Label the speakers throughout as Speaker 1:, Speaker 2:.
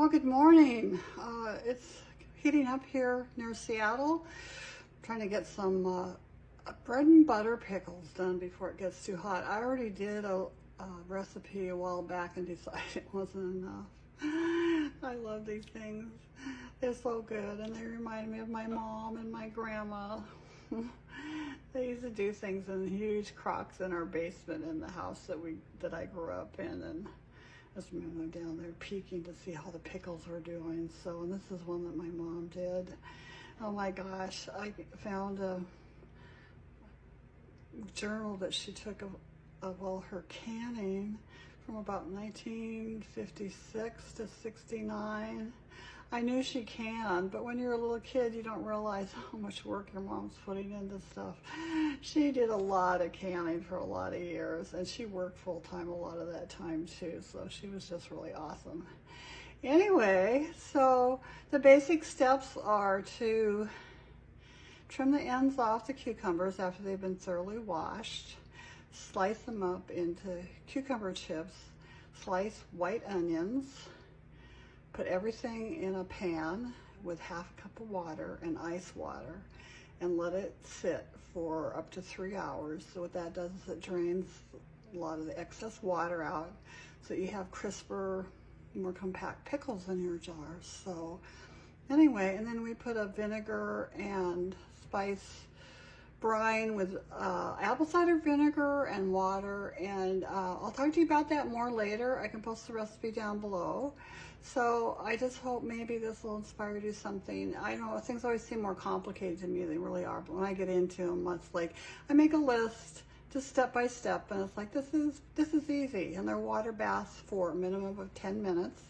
Speaker 1: Well, good morning. It's heating up here near Seattle. I'm trying to get some bread and butter pickles done before it gets too hot. I already did a recipe a while back and decided it wasn't enough. I love these things. They're so good, and they remind me of my mom and my grandma. They used to do things in huge crocks in our basement in the house that I grew up in, and I was down there peeking to see how the pickles were doing. So, and this is one that my mom did. Oh my gosh, I found a journal that she took of all her canning from about 1956 to 69. I knew she canned, but when you're a little kid, you don't realize how much work your mom's putting into stuff. She did a lot of canning for a lot of years, and she worked full time a lot of that time too, so she was just really awesome. Anyway, so the basic steps are to trim the ends off the cucumbers after they've been thoroughly washed, slice them up into cucumber chips, slice white onions, put everything in a pan with half a cup of water and ice water and let it sit for up to 3 hours. So what that does is it drains a lot of the excess water out so you have crisper, more compact pickles in your jars. So anyway, and then we put a vinegar and spice brine with apple cider vinegar and water, and I'll talk to you about that more later. I can post the recipe down below. So I just hope maybe this will inspire you to do something. I know things always seem more complicated to me than they really are, but when I get into them, it's like I make a list just step by step, and it's like this is easy. And they're water baths for a minimum of 10 minutes.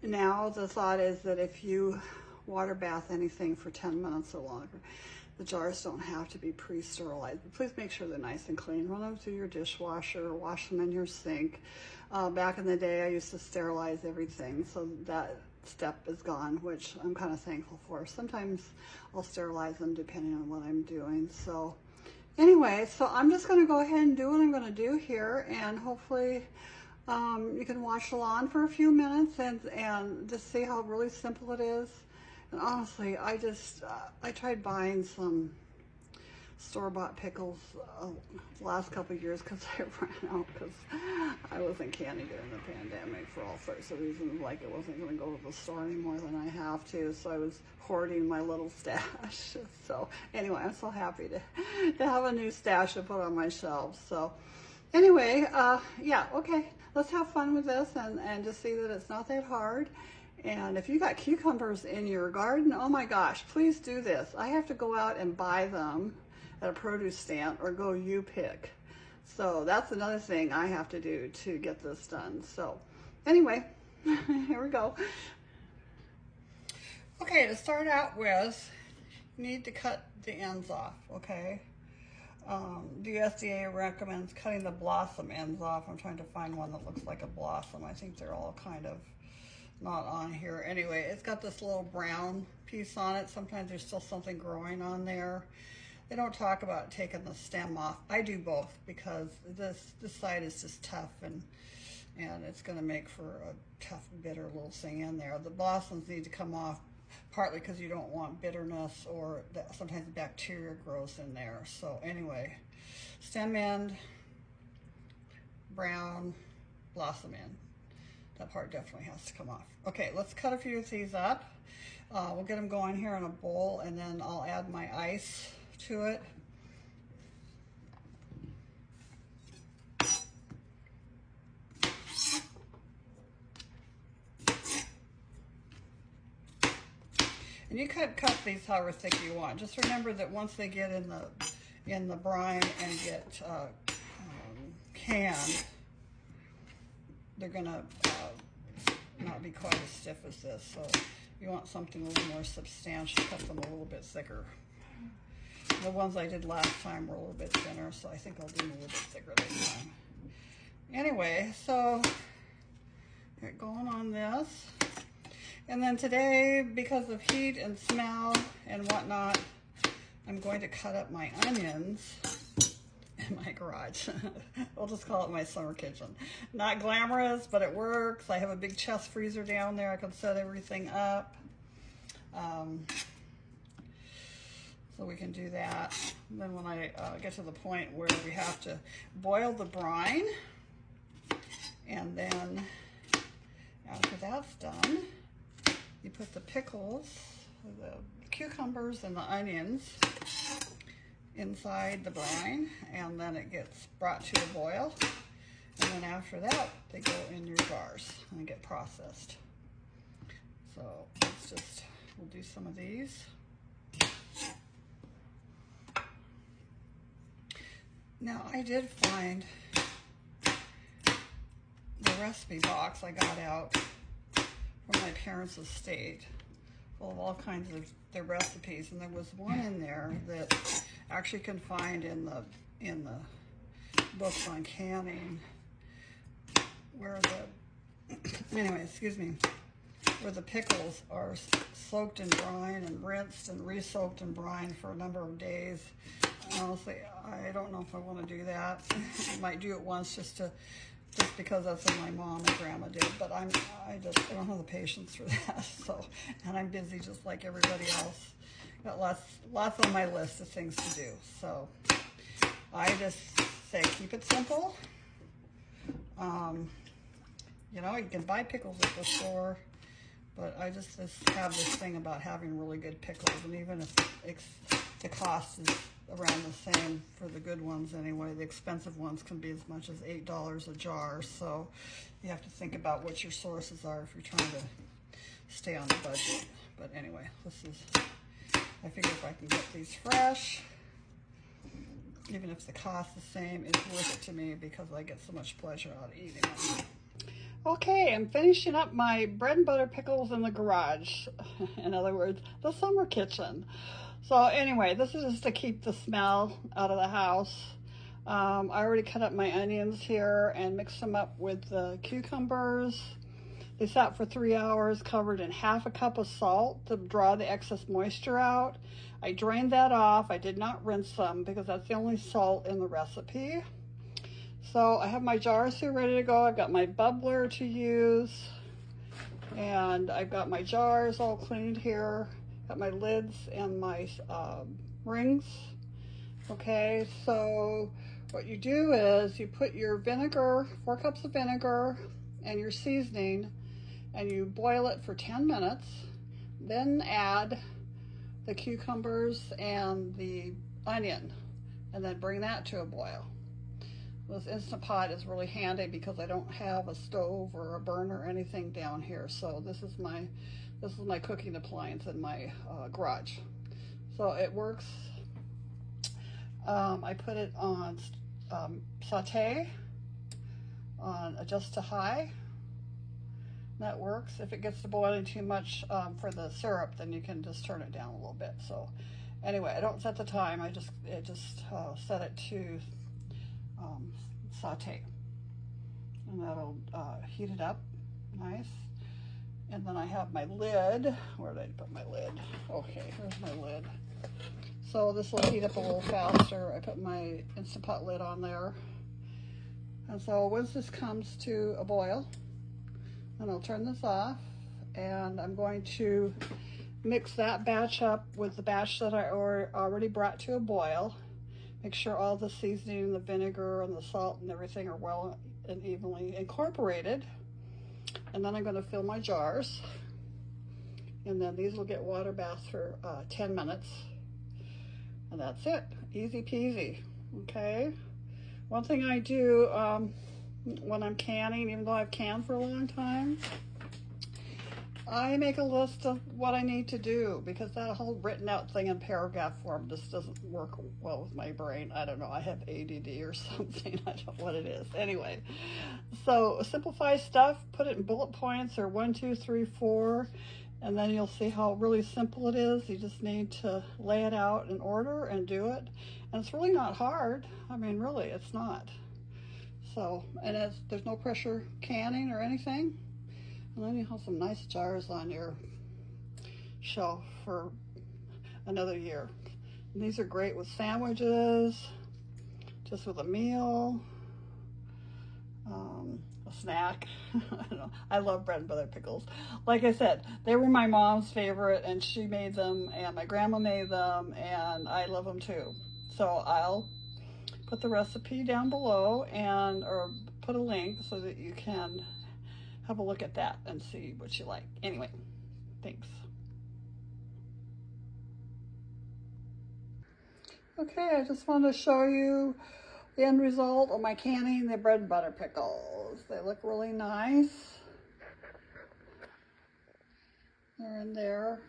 Speaker 1: Now the thought is that if you water bath anything for 10 minutes or longer, the jars don't have to be pre-sterilized, but please make sure they're nice and clean. Run them through your dishwasher, wash them in your sink. Back in the day, I used to sterilize everything, so that step is gone, which I'm kind of thankful for. Sometimes I'll sterilize them depending on what I'm doing. So anyway, so I'm just going to go ahead and do what I'm going to do here, and hopefully you can watch along for a few minutes and just see how really simple it is. And honestly, I tried buying some store-bought pickles the last couple of years because I ran out because I wasn't canning during the pandemic for all sorts of reasons, like it wasn't going to go to the store any more than I have to, so I was hoarding my little stash. So anyway, I'm so happy to have a new stash to put on my shelves. So anyway, yeah, okay, let's have fun with this and just see that it's not that hard. And if you got cucumbers in your garden, oh my gosh, please do this. I have to go out and buy them at a produce stand or go pick. So that's another thing I have to do to get this done. So anyway, here we go. Okay, to start out with, you need to cut the ends off, okay? The USDA recommends cutting the blossom ends off. I'm trying to find one that looks like a blossom. I think they're all kind of not on here. Anyway, it's got this little brown piece on it. Sometimes there's still something growing on there. They don't talk about taking the stem off. I do both because this side is just tough and it's going to make for a tough, bitter little thing in there. The blossoms need to come off partly because you don't want bitterness, or that sometimes bacteria grows in there. So anyway, stem end, brown, blossom end. That part definitely has to come off. Okay, let's cut a few of these up. We'll get them going here in a bowl, and then I'll add my ice to it. And you could cut these however thick you want. Just remember that once they get in the brine and get canned, they're gonna not be quite as stiff as this. So you want something a little more substantial, cut them a little bit thicker. The ones I did last time were a little bit thinner, so I think I'll do them a little bit thicker this time. Anyway, so get going on this. And then today, because of heat and smell and whatnot, I'm going to cut up my onions in my garage. We'll just call it my summer kitchen. Not glamorous, but it works. I have a big chest freezer down there. I can set everything up. So we can do that. And then when I get to the point where we have to boil the brine, and then after that's done, you put the pickles, the cucumbers and the onions inside the brine, and then it gets brought to a boil. And then after that, they go in your jars and get processed. So we'll do some of these. Now, I did find the recipe box I got out from my parents' estate full of all kinds of their recipes, and there was one in there that actually can find in the books on canning where where the pickles are soaked in brine and rinsed and re-soaked in brine for a number of days. Honestly, I don't know if I want to do that. I might do it once just because that's what my mom and grandma did, but I don't have the patience for that. So, and I'm busy just like everybody else. Got lots on my list of things to do. So I just say keep it simple. You know, you can buy pickles at the store, but I just have this thing about having really good pickles, and even if the cost is around the same for the good ones anyway, the expensive ones can be as much as $8 a jar. So you have to think about what your sources are if you're trying to stay on the budget. But anyway, I figure if I can get these fresh, even if the cost is the same, it's worth it to me because I get so much pleasure out of eating them. Okay, I'm finishing up my bread and butter pickles in the garage. In other words, the summer kitchen. So anyway, this is just to keep the smell out of the house. I already cut up my onions here and mixed them up with the cucumbers. They sat for 3 hours, covered in half a cup of salt to draw the excess moisture out. I drained that off. I did not rinse them because that's the only salt in the recipe. So I have my jars here ready to go. I've got my bubbler to use, and I've got my jars all cleaned here. Got my lids and my rings. Okay, so what you do is you put your vinegar, 4 cups of vinegar, and your seasoning, and you boil it for 10 minutes. Then add the cucumbers and the onion, and then bring that to a boil. This Instant Pot is really handy because I don't have a stove or a burner or anything down here. So this is my cooking appliance in my garage. So it works. I put it on saute on adjust to high. That works. If it gets to boiling too much for the syrup, then you can just turn it down a little bit. So anyway, I don't set the time. I just set it to saute, and that'll heat it up nice. And then I have my lid. Where did I put my lid? Okay, here's my lid. So this will heat up a little faster. I put my Instant Pot lid on there. And so once this comes to a boil, then I'll turn this off, and I'm going to mix that batch up with the batch that I already brought to a boil. Make sure all the seasoning and the vinegar and the salt and everything are well and evenly incorporated. And then I'm going to fill my jars. And then these will get water bathed for 10 minutes. And that's it. Easy peasy. Okay. One thing I do when I'm canning, even though I've canned for a long time, I make a list of what I need to do, because that whole written out thing in paragraph form just doesn't work well with my brain. I don't know, I have ADD or something. I don't know what it is. Anyway, so simplify stuff, put it in bullet points or 1, 2, 3, 4, and then you'll see how really simple it is. You just need to lay it out in order and do it. And it's really not hard. I mean, really, it's not. So, and there's no pressure canning or anything. And then you have some nice jars on your shelf for another year. And these are great with sandwiches, just with a meal, a snack. I don't know. I love bread and butter pickles. Like I said, they were my mom's favorite, and she made them, and my grandma made them, and I love them too. So I'll put the recipe down below, or put a link so that you can have a look at that and see what you like. Anyway, thanks. Okay, I just wanted to show you the end result of my canning the bread and butter pickles. They look really nice. They're in there.